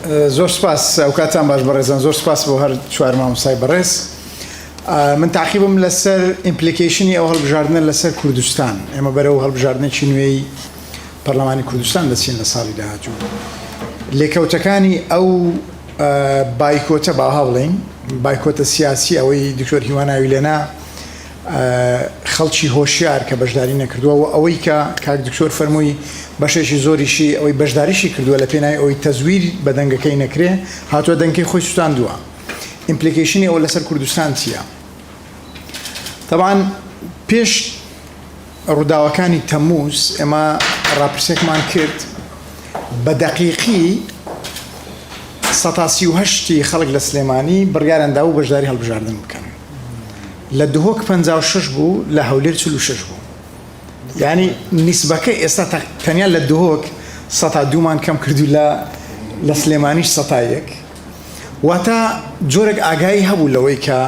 زۆر سپاس ئەو کاتان باش بەڕێزان زۆر سپاس بۆ هەر چوار مامۆستای بەڕێز من تاقیبم لەسەر ئیمپلیکیشنی ئەو هەڵبژاردنە لەسەر کوردستان ئێمە بەرەو هەڵبژاردنێکی نوێی پەرلەمانی کوردستان دەچین لە ساڵی داهاتوو لێکەوتەکانی ئەو بایکۆتە باها بڵێن بایکۆتە سیاسی ئەوەی دکتۆر هیواناوی لێنا خەڵکی هۆشیار کە بەشداری نەکردووە و ئەوەی کە کاک دکتۆر فەرمووی بەشێکی زۆریشی ئەوەی بەشداریشی کردووە لە پێناوی ئەوەی تەزویر بە دەنگەکەی نەکرێ هاتووە دەنگەکەی خۆی سوتاندووە ئیمپلیکیشنی ئەوە لەسەر کوردستان چییە؟ طبعاً پێش ڕووداوەکانی تەمووز ئێمە ڕاپرسێکمان کرد بە دەقیقی 138 خەڵک لە سلێمانی بڕیارەندا و بەشداری هەڵبژاردن بکەن لە دهۆک 56 بوو لە هەولێر 46 بوو یعنی نیسبەکە ئێستا تەنیا لە دهۆک 102مان کەم کردو لە سلێمانیش 101 واتە جۆرێک ئاگایی هەبوو لەوەی کە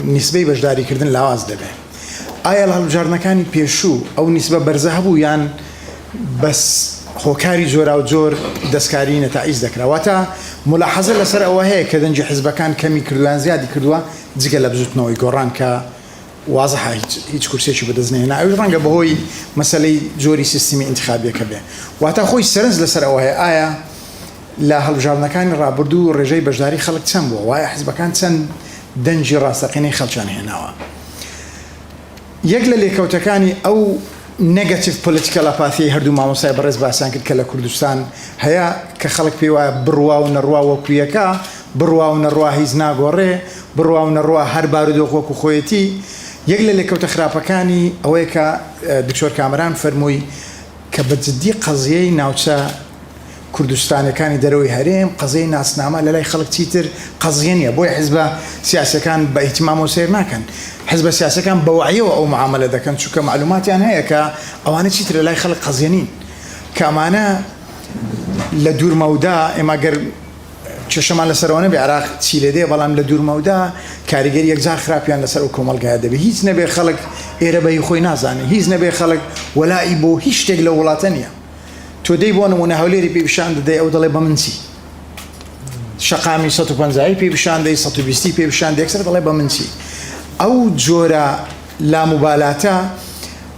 نیسبەی بەشداریکردن لاواز دەبێت ئایا لە هەڵبژاردنەکانی پێشوو ئەو نیسبە بەرزە هەبوو یان بەس هۆکاری جۆرا و جۆر دەستکاری نەتائیج دەکرا واتە ملاحەزە لەسەر ئەوە هەیە کە دەنجی حیزبەکان کەمی کردویان زیادی کردووە جگە لە بزوتنەوەی گۆڕان کە وازەحە هیچ کورسێکی بەدەستنێنا ئەوی ڕەنگە بەهۆی مەسەلەی جۆری سیستمی ئینتیخابیەکە بێ واتە خۆی سەرنج لەسەر ئەوە هەیە ئایا لە هەڵبژاردنەکانی ڕابردوو ڕێژەی بەشداری خەڵک چەند بووە وایە حیزبەکان چەند دەنجی ڕاستەقینەی خەڵکیان هێناوە یەک لە لێکەوتەکانی ئەو نێگاتیڤ پۆلیتیکەل ئاپاتی هەردوو مامۆستای بەڕێز باسییان کرد کە لە کوردستان هەیە کە خەڵک پێی وایە بڕوا و نەڕوا وەکویەکە بڕوا و نەڕوا هیچ ناگۆڕێ بڕوا و نەڕوا هەر بارودۆخ وەکو خۆیەتی یەک لە لێکەوتە خراپەکانی ئەوەیە کە دکتۆر کامەران فەرمووی کە بەجددی قەزیەی ناوچە کوردستانەکانی دەرەوەی هەرێم قەزەی ناسنامە لە لای خەڵک چیتر قەزیە نییە بۆی حیزبە سیاسەکان بە ئیهتیمام و سیر ناکەن حیزبە سیاسەکان بەوعیەوە ئەو معاملە دەکەن چونکە معلوماتیان هەیە کە ئەوانە چیتر لە لای خەڵک قەزیە نین کە ئەمانە لە دوورمەودا ئێمە گەر چێشەمان لەسەرەوە نەبێ عێراق چی لێ دێ بەڵام لە دوورمەودا کاریگەری یەکجار خراپیان لەسەر ئەو کۆمەڵگایە دەبێت هیچ نەبێ خەڵک ئێرە بەهی خۆی نازانێ هیچ نەبێ خەڵک وەلای بۆ هیچ شتێک لە وڵاتە نییە تۆ دەی بۆ نمونە هەولێری پێیشان دەدەی ئەو دەڵێ بە من چی شەقامی 150 پێیشان دەی 120 پێیشان دەکسەر دەڵێ بە من چی ئەو جۆرە لاموبالاتە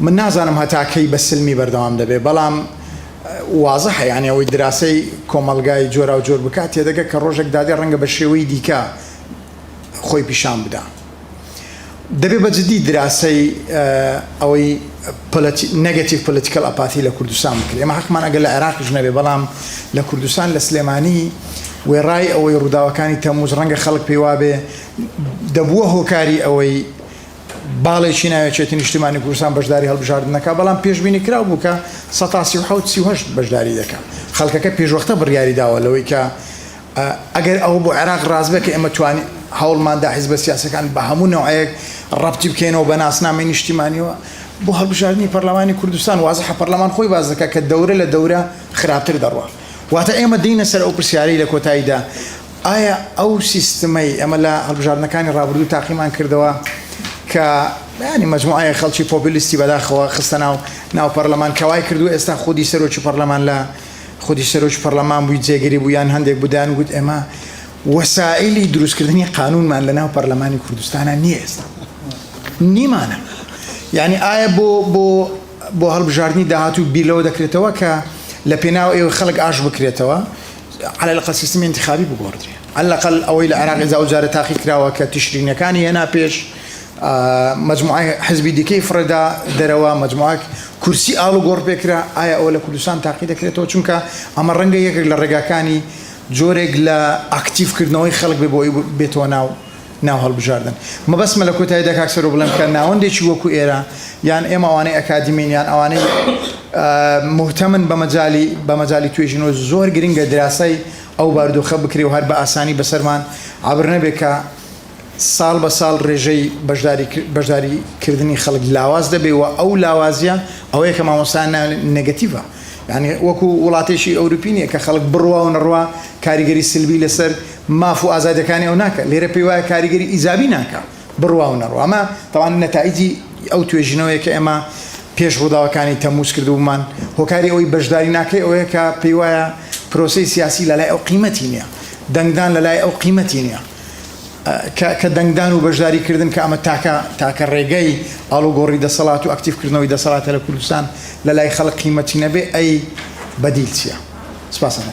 من نازانم هەتاکەی بە سلمی بەردەوام دەبێت بەڵام وازەحە یعنی ئەوەی دراسی کۆمەڵگای جۆرا و جۆر بکات تێدەگە کە ڕۆژێک دادێ ڕەنگە بە شێوەی دیکە خۆی پیشان بدا دەبێت بەجددی دراسی ئەوەی نێگاتیڤ پۆلیتیکەل ئاپاتی لە کوردستان بکرێت ئێمە حەقمان ئەگەر لە عێراقیش نەبێ بەڵام لە کوردستان لە سلێمانی وێڕای ئەوەی ڕووداوەکانی تەمووز ڕەنگە خەڵک پێی وابێ دەبووە هۆکاری ئەوەی باڵێکی ناوێتێتی نیشتیمانی کوردستان بەشداری هەڵبژاردنەکە بەڵام پێشبینی کراو بوو کە 138 بەشداری دەکات خەڵکەکە پێشوەختە بڕیاری داوە لەوەی کە ئەگەر ئەو بۆ عێراق ڕاست بێت کە ئێمە توانین هەوڵماندا حیزبە سیاسەکان بە هەموو نەوعەیەک ڕەبتی بکەینەوە بە ناسنامەی نیشتیمانیەوە بۆ هەڵبژاردننی پەرلەمانی کوردستان وازەحە پەرلەمان خۆی باز دەکات کە دەورە لە دەورە خراپتر دەڕوە واتە ئێمە دێینە سەر ئەو پرسیارەی لە کۆتاییدا ئایا ئەو سیستمەی ئەمە لە هەڵبژاردنەکانی ڕابردوو تاقیمان کردەوە کە ینی مجموعەیە خەڵکی پۆپولیستی بەداخەوە خستە ناو پەرلەمان کەوای کردو ئێستا خودی سەرۆکی پەرلەمان لە خودی سەرۆکی پەرلەمان بووی جێگیری بوویان هەندێک بودان گوت ئێمە وەسائلی دروستکردنی قانونمان لە ناو پەرلەمانی کوردستانە نییە ئێستا نیمانە یعنی ئایا بۆ هەڵبژاردننی داهاتوو بیرەوە دەکرێتەوە کە لە پێناو ئێوە خەڵک ئاش بکرێتەوە على الأقل سیستمی انتخابی بگۆڕدرێ على الأقل ئەوەی لە عێراق ئێزا جارە تاقی کراوە کە تشرینەکانی هێنا پێش مجموعە حزبی دیکەی فرەدا دەرەوە مجموعە کورسی ئاڵ و گۆڕ پێکرا ئایا ئەوە لە کوردستان تاقی دەکرێتەوە چونکە ئەمە ڕەنگە یەکێک لە ڕێگاکانی جۆرێک لە ئاکتیڤکردنەوەی خەڵک بێ بۆ بێتەوە ناو هەڵبژاردن مەبەستمە لە کۆتاییدا کاکسەر و بڵێم کە ناوەندێکی وەکو ئێرە یان ئێمە ئەوانەی ئەکادیمین یان ئەوانەی مهتەمن بە مەجالی توێژینەوە زۆر گرنگە دراسای ئەو بارودۆخە بکرێ و هەر بە ئاسانی بەسەرمان عابر نەبێت کە ساڵ بە ساڵ ڕێژەی بەشداریکردنی خەڵک لاواز دەبێ و ئەو لاوازیە ئەوەیە کە مامۆستایان نێگەتیڤە یعنی وەکو وڵاتێکی ئەوروپی نیە کە خەڵک بڕوا و نەڕوا کاریگەری سلبی لەسەر ماف و ئازادەکانی ئەو ناکە لێرە پێی وایە کاریگەری ئیزابی ناکە بڕوا و نەڕوا ئەمە تەوان نەتائیجی ئەو توێژینەوەیە کە ئێمە پێش ڕووداوەکانی تەمووز کردومان هۆکاری ئەوەی بەشداری ناکەی ئەوەیە کە پێی وایە پرۆسی سیاسی لە لای ئەو قیمەتی نییە دەنگدان لە لای ئەو قیمەتی نییە کە دەنگدان و بەشداریکردن کە ئەمە تاکە ڕێگەی ئاڵوگۆڕی دەسەڵات و ئەکتیڤکردنەوەی دەسەڵاتە لە کوردستان لە لای خەڵک قیمەتی نەبێ ئەی بەدیل چییە؟ سپاسان.